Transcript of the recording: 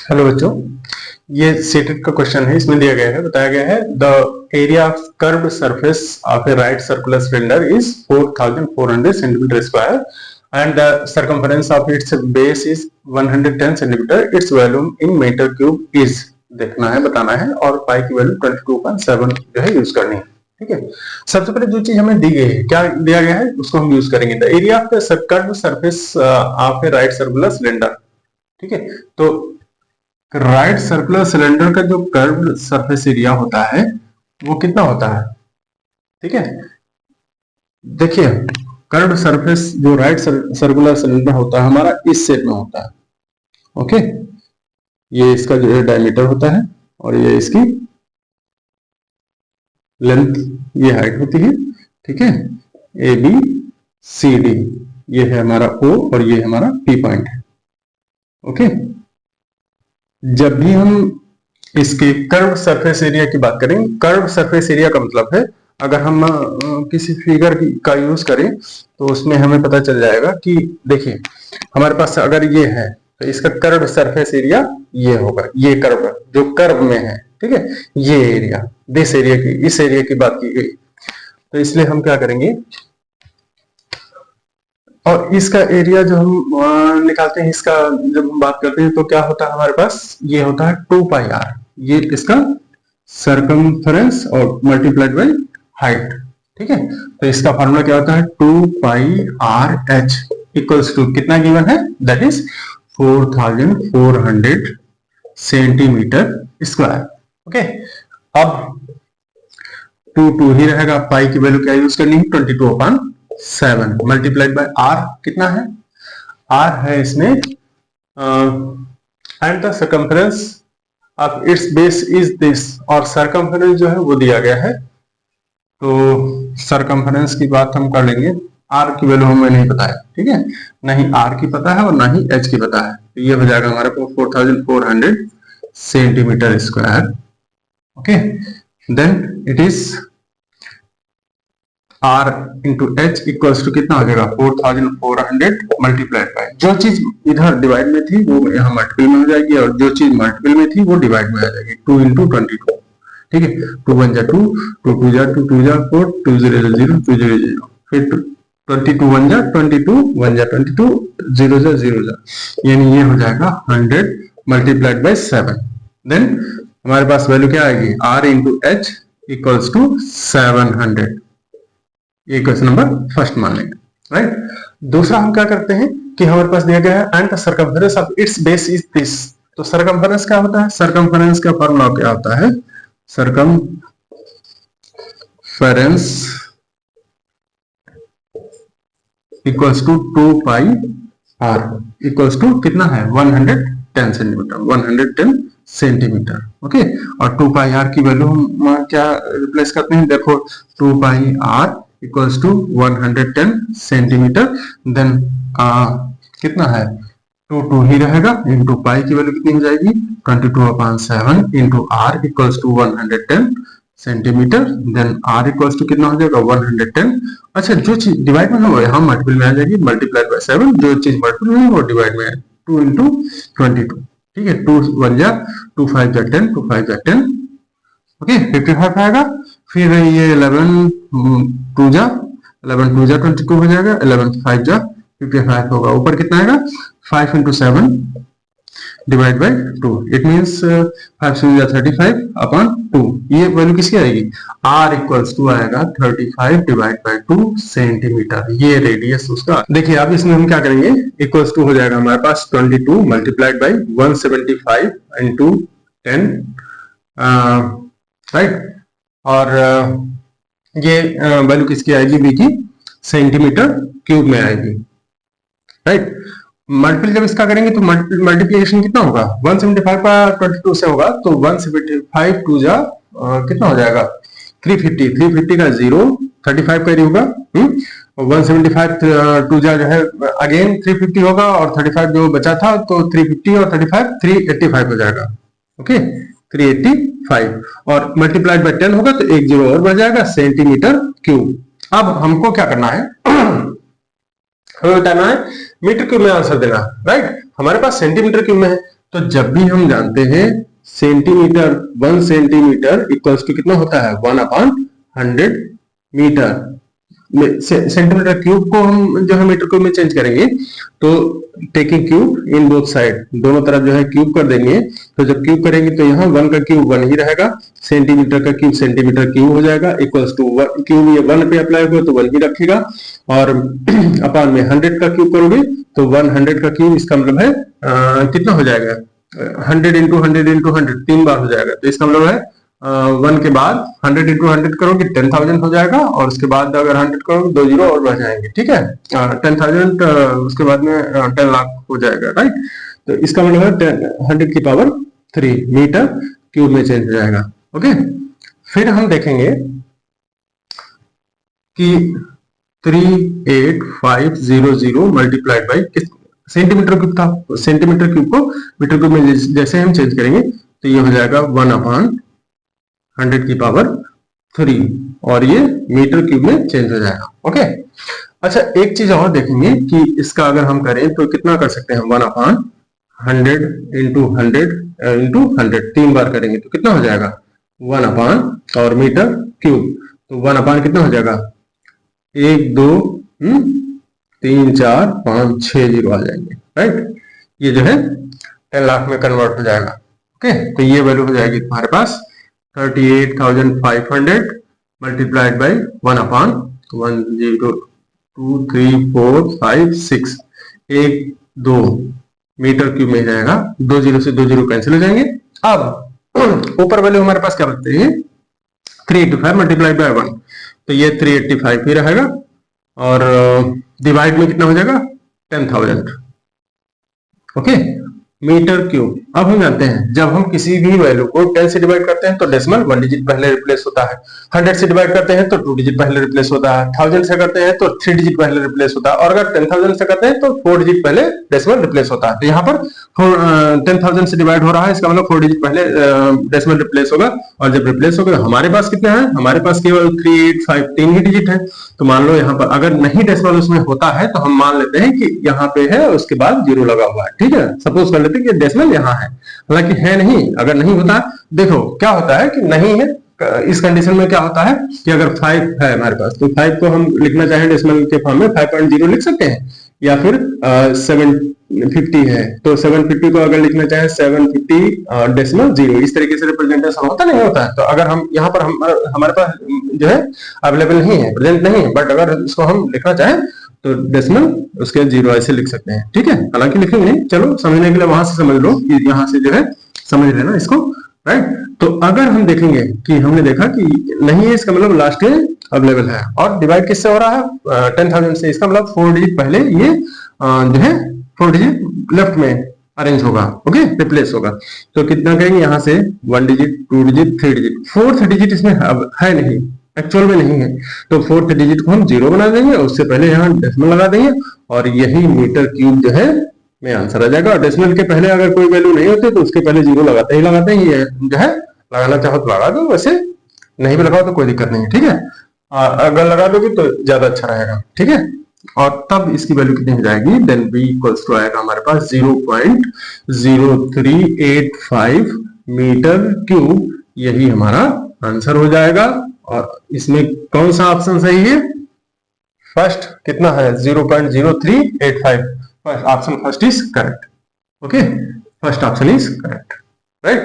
Hello बच्चों, ये settled का क्वेश्चन है। इसमें दिया गया है, बताया गया है the area of curved surface of a right circular cylinder is 4400 centimetre square and the circumference of its base is 110 centimetre. Its volume in metre cube is देखना है, बताना है, और पाई की वैल्यू 22.7 जो है यूज करनी है। ठीक है, सबसे पहले जो चीज हमें दी गई है, क्या दिया गया है, उसको हम यूज करेंगे। The area of the curved surface of a right circular cylinder. ठीक है, तो राइट सर्कुलर सिलेंडर का जो कर्व्ड सरफेस एरिया होता है वो कितना होता है। ठीक है, देखिए कर्व्ड सरफेस जो राइट सर्कुलर सिलेंडर होता है हमारा इस शेप में होता है। ओके, ये इसका जो है डायमीटर होता है और ये इसकी लेंथ, ये हाइट होती है। ठीक है, ए बी सी डी, ये है हमारा ओ और ये हमारा पी पॉइंट है। ओके, जब भी हम इसके कर्व सरफेस एरिया की बात करें, कर्व सरफेस एरिया का मतलब है, अगर हम किसी फिगर का यूज करें तो उसमें हमें पता चल जाएगा कि देखिए हमारे पास अगर ये है तो इसका कर्व सरफेस एरिया ये होगा, ये कर्व जो कर्व में है। ठीक है, ये एरिया, दिस एरिया की, इस एरिया की बात की गई, तो इसलिए हम क्या करेंगे, और इसका एरिया जो हम निकालते हैं, इसका जब हम बात करते हैं तो क्या होता है हमारे पास, ये होता है 2 पाई आर, ये इसका सरकमफरेंस और मल्टीप्लाइड बाई हाइट। ठीक है, तो इसका फॉर्मूला क्या होता है, 2 pi R H equals to कितना गिवन है, that is 4400 centimetre square. Okay, अब 2 ही रहेगा, पाई की वैल्यू क्या यूज करनी है, 22/7 मल्टीप्लाइड बाय आर, कितना है, आर है इसमें and the circumference of its base is this, और सर्कमफरेंस जो है वो दिया गया है, तो सर्कमफरेंस की बात हम कर लेंगे। आर की वैल्यू हमें नहीं पता है, ठीक है, नहीं आर की पता है और ना ही एच की पता है, तो ये हो जाएगा हमारे को 4400 centimetre square. Okay, then it is R into H equals to कितना हो जाएगा, 4400 मल्टीप्लाइड बाय, जो चीज इधर डिवाइड में थी वो यहाँ मल्टीपल में हो जाएगी, और जो चीज मल्टीपल में थी वो डिवाइड में आ जाएगी, 2 इंटू 22। ठीक है, 2 1 जा 2, 2 2 जा 2, 2 जा 4, 2 0 जा 0, 2 0 जा 0, फिर 22 1 जा 22, 1 जा 22, 0 जा 0 जा, यानी ये हो जाएगा 100 मल्टीप्लाइड बाय 7। देन हमारे पास वैल्यू क्या आएगी, R into H equals to 700। ये क्वेश्चन नंबर फर्स्ट मान लेंगे, राइट। दूसरा हम क्या करते हैं कि हमारे पास दिया गया है and the circumference of its base is this, तो सर्कमफरेंस क्या होता है, सर्कमफरेंस का फॉर्मूला क्या होता है, circumference equals to 2 pi are equals to कितना है, 110 सेंटीमीटर, 110 सेंटीमीटर। ओके, और 2 पाई आर की वैल्यू हम क्या रिप्लेस करते हैं, देखो 2 pi are equals to 110 centimetre, then कितना है, 2 ही रहेगा, इंटू पाई की वैल्यू कितनी हो जाएगी, 22/7 into R equals to 110 centimetre, then R equals to कितना हो जाएगा 110। अच्छा, जो चीज डिवाइड में है वो यहाँ मल्टीपल में आ जाएगी, मल्टीप्लाइड बाय 7, जो चीज मल्टीपल में है वो डिवाइड में है, 2 इंटू 22। ठीक है, 2 1 जा 2 5 जा 10, 2 5 जा 10, ओके 55 आएगा, फिर ये 11 2 जा 11 2 जा 22 हो जाएगा, 11 5 जा 55 होगा, ऊपर कितना आएगा 5 into 7 divide by 2, it means 5 से 35 अपॉन 2, ये वैल्यू किसकी आएगी, R इक्वल्स टू आएगा 35 डिवाइड बाय 2 सेंटीमीटर, ये रेडियस उसका। देखिए अब इसमें हम क्या करेंगे, इक्वल्स टू हो जाएगा हमारे पास 22 मल्टीप्लाइड बाय 175 इंटू 10, राइट, और ये वैल्यू किसकी आएगी, बी की, सेंटीमीटर क्यूब में आएगी, राइट। मल्टीपल जब इसका करेंगे तो मल्टीप्लिकेशन कितना होगा, 175 का 22 से होगा, तो 175 2 जा कितना हो जाएगा 350, 350 का 0, 35 का होगा, और 175 2 जा जो है अगेन 350 होगा, और 35 जो बचा था तो 350 और 35 385 हो जाएगा, ओके 385, और मल्टीप्लाइड बाय 10 होगा तो एक 0 और बढ़ जाएगा, सेंटीमीटर क्यूब। अब हमको क्या करना है, हमें बताना है मीटर क्यूब में आंसर देना, राइट। हमारे पास सेंटीमीटर क्यूब में है, तो जब भी हम जानते हैं सेंटीमीटर, 1 सेंटीमीटर इक्वल्स टू कितना होता है 1/100 मीटर। सेंटीमीटर क्यूब को हम जो है मीटर क्यूब में चेंज करेंगे, तो taking cube in both side, दोनों तरफ जो है क्यूब कर देंगे। तो जब क्यूब करेंगे तो यहाँ 1 का क्यूब 1 ही रहेगा, सेंटीमीटर का क्यूब सेंटीमीटर क्यूब हो जाएगा, इक्वल्स टू क्यूब ये 1 पे अप्लाई होगा तो 1 ही रखेगा, और अपान में 100 का क्यूब करोगे तो 100 का क्यूब, इसका मतलब है कितना हो जाएगा 100 इंटू 100 इंटू 100, 3 बार हो जाएगा। तो इसका मतलब है 1 के बाद 100 इंटू 100 करोगे 10,000 हो जाएगा, और उसके बाद अगर 100 करोगे 2 जीरो और बढ़ जाएंगे, ठीक है 10,000, उसके बाद में 10 लाख हो जाएगा, राइट। तो इसका मतलब है 100 की पावर 3 मीटर क्यूब में चेंज हो जाएगा। ओके, फिर हम देखेंगे कि 38500 मल्टीप्लाइड बाई सेंटीमीटर क्यूब था, सेंटीमीटर क्यूब को मीटर क्यूब में जैसे हम चेंज करेंगे तो ये हो जाएगा 1/100 की पावर 3, और ये मीटर क्यूब में चेंज हो जाएगा। ओके, अच्छा एक चीज और देखेंगे कि इसका अगर हम करें तो कितना कर सकते हैं 1/100 इंटू 100 इंटू 100, 3 बार करेंगे तो कितना हो जाएगा 1/, और मीटर क्यूब तो 1/, कितना हो जाएगा 1 2 3 4 5 6 जीरो आ जाएंगे, राइट। ये जो है 10 लाख में कन्वर्ट हो जाएगा। ओके, तो ये वैल्यू हो जाएगी तुम्हारे पास 38,500 मल्टीप्लाइड बाई 1/1023456, 1 2 मीटर क्यूब में जाएगा, 2 जीरो से 2 जीरो कैंसिल हो जाएंगे। अब ऊपर वैल्यू हमारे पास क्या बचती है 385 मल्टीप्लाइड बाई 1, तो ये 385 ही रहेगा, और डिवाइड में कितना हो जाएगा 10,000। Okay, metre cube. अब हम जानते हैं जब हम किसी भी वैल्यू को 10 से डिवाइड करते हैं तो डेसिमल 1 डिजिट पहले रिप्लेस होता है, 100 से डिवाइड करते हैं तो 2 डिजिट पहले रिप्लेस होता है, 1000 से करते हैं तो 3 डिजिट पहले रिप्लेस होता है, और अगर 10,000 से करते हैं तो 4 डिजिट पहले डेसिमल रिप्लेस होता है। तो यहाँ पर 10,000 से डिवाइड हो रहा है, इसका मतलब 4 डिजिट पहले डेसिमल रिप्लेस होगा, और जब रिप्लेस होगा हमारे पास कितने हैं, हमारे पास केवल 385 3 ही डिजिट है। तो मान लो यहाँ पर अगर नहीं डेसिमल उसमें होता है तो हम मान लेते हैं कि यहाँ पे है उसके बाद जीरो लगा हुआ है, ठीक है। सपोज कर लेते हैं कि डेसिमल यहाँ है, हालांकि है नहीं। अगर नहीं होता, देखो क्या होता है कि नहीं है, इस कंडीशन में क्या होता है कि अगर 5 है हमारे पास तो 5 को हम लिखना चाहें डेसिमल के फॉर्म में 5.0 लिख सकते हैं, या फिर 750 है तो 750 को अगर लिखना चाहे 750 डेसिमल 0, इस तरीके से रिप्रेजेंटेशन होता नहीं होता है। तो अगर हम यहाँ पर हमारे पास जो है अवेलेबल नहीं है, प्रेजेंट नहीं है, बट अगर इसको हम लिखना चाहें तो डेसिमल उसके 0 ऐसे लिख सकते हैं, ठीक है। हालांकि लिखेंगे नहीं, चलो समझने के लिए वहां से समझ लो कि यहाँ से जो है समझ लेना इसको, राइट। तो अगर हम देखेंगे कि हमने देखा कि नहीं है, इसका मतलब लास्ट में अवेलेबल है, और डिवाइड किससे हो रहा है 10,000 से, इसका मतलब 4 डिजिट पहले ये जो है 4 डिजिट लेफ्ट में अरेंज होगा, ओके, रिप्लेस होगा। तो कितना करेंगे यहाँ से 1 digit 2 digit 3 digit, 4th digit इसमें अब है नहीं, एक्चुअल में नहीं है, तो 4th डिजिट को हम 0 बना देंगे, उससे पहले यहाँ डेसिमल लगा देंगे, और यही मीटर क्यूब जो है में आंसर आ जाएगा। और डेसिमल के पहले अगर कोई वैल्यू नहीं होती तो उसके पहले 0 लगाते ही ये जो है लगाना चाहो तो लगा दो, वैसे नहीं भी लगाओ तो कोई दिक्कत नहीं है, ठीक है। अगर लगा दोगे तो ज्यादा अच्छा रहेगा, ठीक है। और तब इसकी वैल्यू कितनी हो जाएगी, देन b इक्वल्स टू आएगा हमारे पास 0.0385 मीटर क्यूब, यही हमारा आंसर हो जाएगा। और इसमें कौन सा ऑप्शन सही है, फर्स्ट कितना है 0.0385, option first is correct, okay, first option is correct, right.